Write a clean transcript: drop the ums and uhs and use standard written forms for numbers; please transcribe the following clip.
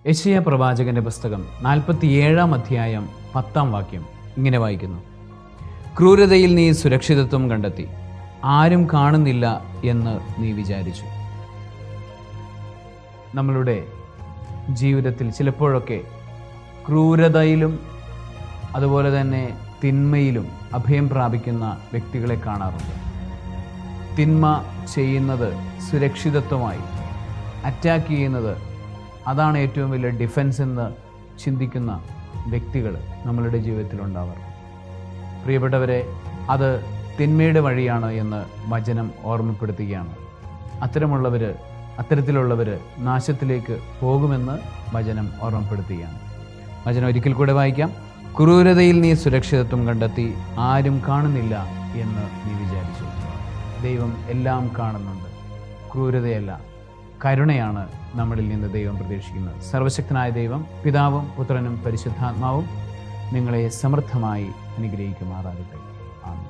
യെശയ്യാ പ്രവാചകന്റെ പുസ്തകം 47-ാം അധ്യായം 10-ാം വാക്യം ഇങ്ങനെ വായിക്കുന്നു: ക്രൂരതയിൽ നീ സുരക്ഷിതത്വം കണ്ടെത്തി, ആരും കാണുന്നില്ല എന്ന് നീ വിചാരിച്ചു. നമ്മളുടെ ജീവിതത്തിൽ ചിലപ്പോഴൊക്കെ ക്രൂരതയിലും അതുപോലെ തന്നെ തിന്മയിലും അഭയം പ്രാപിക്കുന്ന വ്യക്തികളെ കാണാറുണ്ട്. തിന്മ ചെയ്യുന്നത് സുരക്ഷിതത്വമായി, അറ്റാക്ക് ചെയ്യുന്നത് അതാണ് ഏറ്റവും വലിയ ഡിഫൻസ് എന്ന് ചിന്തിക്കുന്ന വ്യക്തികൾ നമ്മളുടെ ജീവിതത്തിൽ ഉണ്ടാവാറുണ്ട്. പ്രിയപ്പെട്ടവരെ, അത് തിന്മയുടെ വഴിയാണ് എന്ന് വചനം ഓർമ്മപ്പെടുത്തുകയാണ്. അത്തരത്തിലുള്ളവർ നാശത്തിലേക്ക് പോകുമെന്ന് വചനം ഓർമ്മപ്പെടുത്തുകയാണ്. വചനം ഒരിക്കൽ കൂടെ വായിക്കാം: ക്രൂരതയിൽ നീ സുരക്ഷിതത്വം കണ്ടെത്തി, ആരും കാണുന്നില്ല എന്ന് നീ വിചാരിച്ചു. ദൈവം എല്ലാം കാണുന്നുണ്ട്. ക്രൂരതയല്ല, കരുണയാണ് നമ്മളിൽ നിന്ന് ദൈവം പ്രതീക്ഷിക്കുന്നത്. സർവശക്തനായ ദൈവം, പിതാവും പുത്രനും പരിശുദ്ധാത്മാവും നിങ്ങളെ സമൃദ്ധമായി അനുഗ്രഹിക്കുമാറാകട്ടെ. ആമേൻ.